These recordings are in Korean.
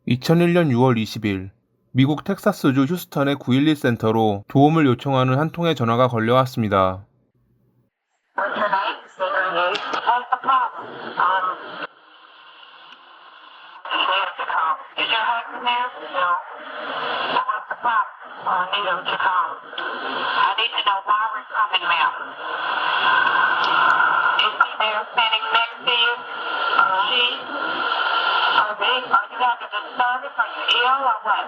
2001년 6월 20일, 미국 텍사스주 휴스턴의 911 센터로 도움을 요청하는 한 통의 전화가 걸려왔습니다. What's your name? What's the problem? Where's the call? Is your husband there? No. What's the problem? I need him to call. I need to know why we're coming, ma'am. Is he there standing next to you? She? Okay. Are you having a service? Are you ill or what?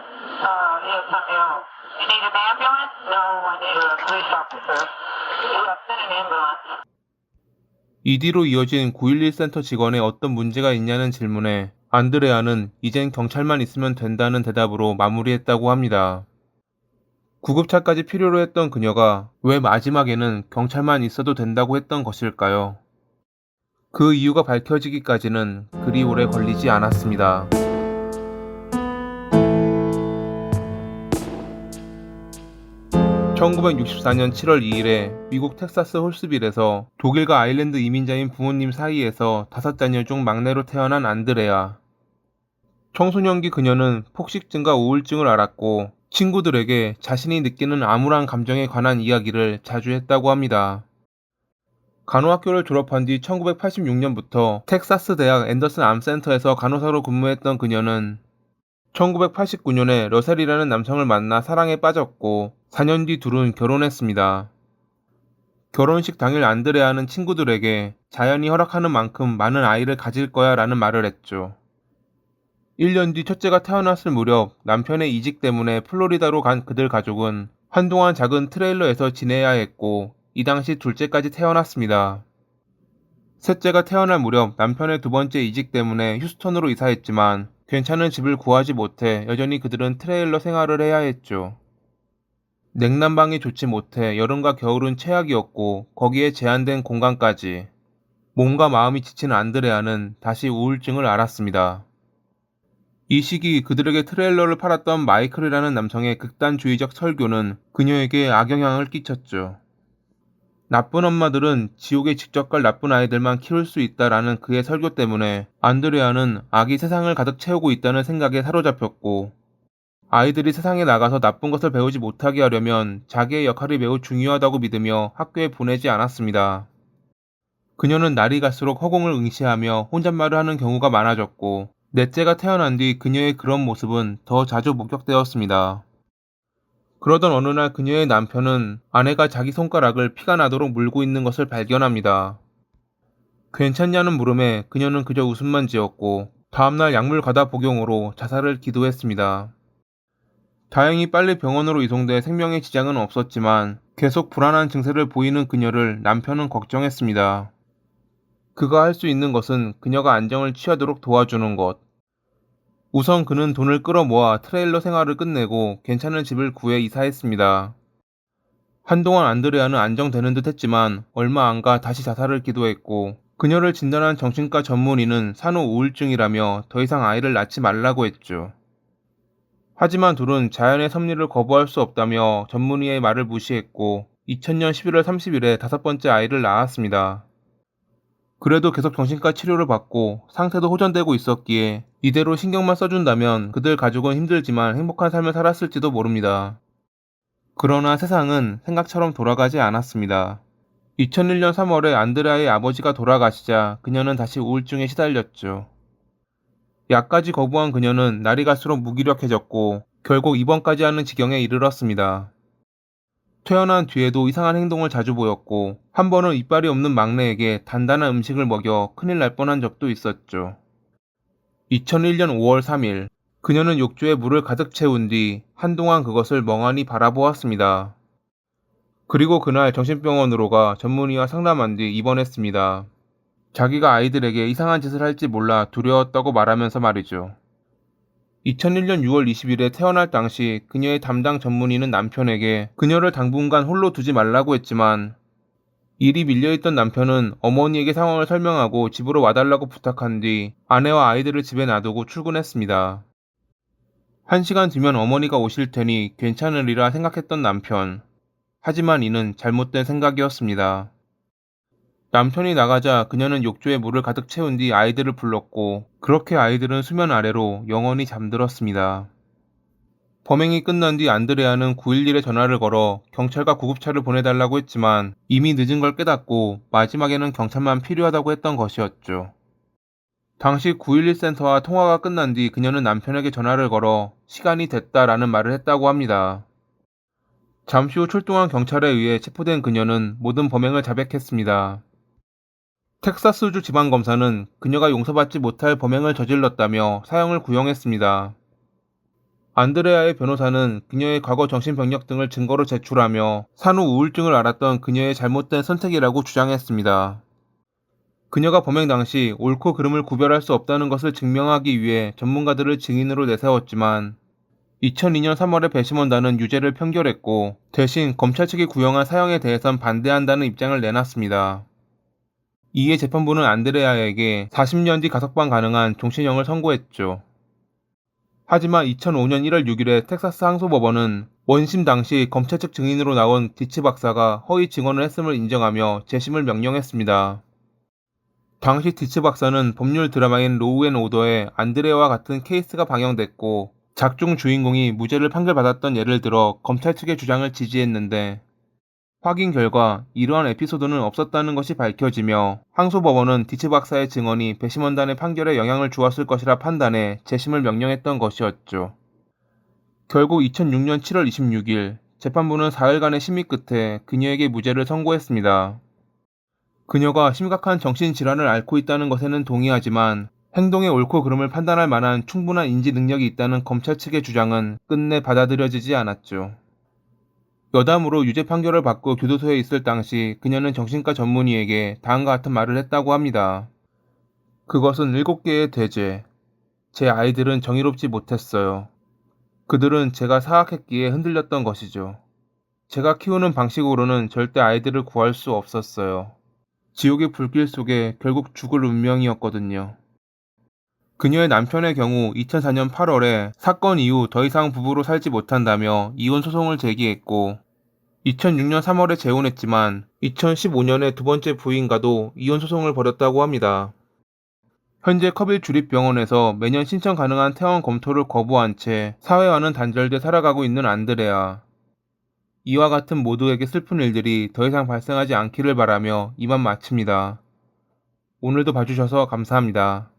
Yes, I'm ill. You need an ambulance? No, I need a police officer. Send an ambulance. 이 뒤로 이어진 911 센터 직원의 어떤 문제가 있냐는 질문에 안드레아는 이젠 경찰만 있으면 된다는 대답으로 마무리했다고 합니다. 구급차까지 필요로 했던 그녀가 왜 마지막에는 경찰만 있어도 된다고 했던 것일까요? 그 이유가 밝혀지기까지는 그리 오래 걸리지 않았습니다. 1964년 7월 2일에 미국 텍사스 홀스빌에서 독일과 아일랜드 이민자인 부모님 사이에서 5자녀 중 막내로 태어난 안드레아. 청소년기 그녀는 폭식증과 우울증을 앓았고 친구들에게 자신이 느끼는 암울한 감정에 관한 이야기를 자주 했다고 합니다. 간호학교를 졸업한 뒤 1986년부터 텍사스 대학 앤더슨 암센터에서 간호사로 근무했던 그녀는 1989년에 러셀이라는 남성을 만나 사랑에 빠졌고 4년 뒤 둘은 결혼했습니다. 결혼식 당일 안드레아는 친구들에게 자연이 허락하는 만큼 많은 아이를 가질 거야 라는 말을 했죠. 1년 뒤 첫째가 태어났을 무렵 남편의 이직 때문에 플로리다로 간 그들 가족은 한동안 작은 트레일러에서 지내야 했고 이 당시 둘째까지 태어났습니다. 셋째가 태어날 무렵 남편의 두 번째 이직 때문에 휴스턴으로 이사했지만 괜찮은 집을 구하지 못해 여전히 그들은 트레일러 생활을 해야 했죠. 냉난방이 좋지 못해 여름과 겨울은 최악이었고 거기에 제한된 공간까지. 몸과 마음이 지친 안드레아는 다시 우울증을 앓았습니다. 이 시기 그들에게 트레일러를 팔았던 마이클이라는 남성의 극단주의적 설교는 그녀에게 악영향을 끼쳤죠. 나쁜 엄마들은 지옥에 직접 갈 나쁜 아이들만 키울 수 있다라는 그의 설교 때문에 안드레아는 악이 세상을 가득 채우고 있다는 생각에 사로잡혔고 아이들이 세상에 나가서 나쁜 것을 배우지 못하게 하려면 자기의 역할이 매우 중요하다고 믿으며 학교에 보내지 않았습니다. 그녀는 날이 갈수록 허공을 응시하며 혼잣말을 하는 경우가 많아졌고 넷째가 태어난 뒤 그녀의 그런 모습은 더 자주 목격되었습니다. 그러던 어느 날 그녀의 남편은 아내가 자기 손가락을 피가 나도록 물고 있는 것을 발견합니다. 괜찮냐는 물음에 그녀는 그저 웃음만 지었고 다음날 약물 과다 복용으로 자살을 기도했습니다. 다행히 빨리 병원으로 이송돼 생명에 지장은 없었지만 계속 불안한 증세를 보이는 그녀를 남편은 걱정했습니다. 그가 할 수 있는 것은 그녀가 안정을 취하도록 도와주는 것. 우선 그는 돈을 끌어모아 트레일러 생활을 끝내고 괜찮은 집을 구해 이사했습니다. 한동안 안드레아는 안정되는 듯 했지만 얼마 안 가 다시 자살을 기도했고 그녀를 진단한 정신과 전문의는 산후 우울증이라며 더 이상 아이를 낳지 말라고 했죠. 하지만 둘은 자연의 섭리를 거부할 수 없다며 전문의의 말을 무시했고 2000년 11월 30일에 5번째 아이를 낳았습니다. 그래도 계속 정신과 치료를 받고 상태도 호전되고 있었기에 이대로 신경만 써준다면 그들 가족은 힘들지만 행복한 삶을 살았을지도 모릅니다. 그러나 세상은 생각처럼 돌아가지 않았습니다. 2001년 3월에 안드레아의 아버지가 돌아가시자 그녀는 다시 우울증에 시달렸죠. 약까지 거부한 그녀는 날이 갈수록 무기력해졌고 결국 입원까지 하는 지경에 이르렀습니다. 퇴원한 뒤에도 이상한 행동을 자주 보였고 한 번은 이빨이 없는 막내에게 단단한 음식을 먹여 큰일 날 뻔한 적도 있었죠. 2001년 5월 3일 그녀는 욕조에 물을 가득 채운 뒤 한동안 그것을 멍하니 바라보았습니다. 그리고 그날 정신병원으로 가 전문의와 상담한 뒤 입원했습니다. 자기가 아이들에게 이상한 짓을 할지 몰라 두려웠다고 말하면서 말이죠. 2001년 6월 20일에 태어날 당시 그녀의 담당 전문의는 남편에게 그녀를 당분간 홀로 두지 말라고 했지만 일이 밀려있던 남편은 어머니에게 상황을 설명하고 집으로 와달라고 부탁한 뒤 아내와 아이들을 집에 놔두고 출근했습니다. 1시간 뒤면 어머니가 오실 테니 괜찮으리라 생각했던 남편. 하지만 이는 잘못된 생각이었습니다. 남편이 나가자 그녀는 욕조에 물을 가득 채운 뒤 아이들을 불렀고 그렇게 아이들은 수면 아래로 영원히 잠들었습니다. 범행이 끝난 뒤 안드레아는 911에 전화를 걸어 경찰과 구급차를 보내달라고 했지만 이미 늦은 걸 깨닫고 마지막에는 경찰만 필요하다고 했던 것이었죠. 당시 911 센터와 통화가 끝난 뒤 그녀는 남편에게 전화를 걸어 시간이 됐다라는 말을 했다고 합니다. 잠시 후 출동한 경찰에 의해 체포된 그녀는 모든 범행을 자백했습니다. 텍사스주 지방검사는 그녀가 용서받지 못할 범행을 저질렀다며 사형을 구형했습니다. 안드레아의 변호사는 그녀의 과거 정신병력 등을 증거로 제출하며 산후 우울증을 앓았던 그녀의 잘못된 선택이라고 주장했습니다. 그녀가 범행 당시 옳고 그름을 구별할 수 없다는 것을 증명하기 위해 전문가들을 증인으로 내세웠지만 2002년 3월에 배심원단은 유죄를 판결했고 대신 검찰 측이 구형한 사형에 대해선 반대한다는 입장을 내놨습니다. 이에 재판부는 안드레아에게 40년 뒤 가석방 가능한 종신형을 선고했죠. 하지만 2005년 1월 6일에 텍사스 항소법원은 원심 당시 검찰 측 증인으로 나온 디치 박사가 허위 증언을 했음을 인정하며 재심을 명령했습니다. 당시 디치 박사는 법률 드라마인 로우 앤 오더에 안드레아와 같은 케이스가 방영됐고 작중 주인공이 무죄를 판결받았던 예를 들어 검찰 측의 주장을 지지했는데 확인 결과 이러한 에피소드는 없었다는 것이 밝혀지며 항소법원은 디치 박사의 증언이 배심원단의 판결에 영향을 주었을 것이라 판단해 재심을 명령했던 것이었죠. 결국 2006년 7월 26일 재판부는 4일간의 심의 끝에 그녀에게 무죄를 선고했습니다. 그녀가 심각한 정신질환을 앓고 있다는 것에는 동의하지만 행동의 옳고 그름을 판단할 만한 충분한 인지 능력이 있다는 검찰 측의 주장은 끝내 받아들여지지 않았죠. 여담으로 유죄 판결을 받고 교도소에 있을 당시 그녀는 정신과 전문의에게 다음과 같은 말을 했다고 합니다. 그것은 7개의 대죄. 제 아이들은 정의롭지 못했어요. 그들은 제가 사악했기에 흔들렸던 것이죠. 제가 키우는 방식으로는 절대 아이들을 구할 수 없었어요. 지옥의 불길 속에 결국 죽을 운명이었거든요. 그녀의 남편의 경우 2004년 8월에 사건 이후 더 이상 부부로 살지 못한다며 이혼 소송을 제기했고 2006년 3월에 재혼했지만 2015년에 두 번째 부인과도 이혼 소송을 벌였다고 합니다. 현재 커빌 주립병원에서 매년 신청 가능한 퇴원 검토를 거부한 채 사회와는 단절돼 살아가고 있는 안드레아. 이와 같은 모두에게 슬픈 일들이 더 이상 발생하지 않기를 바라며 이만 마칩니다. 오늘도 봐주셔서 감사합니다.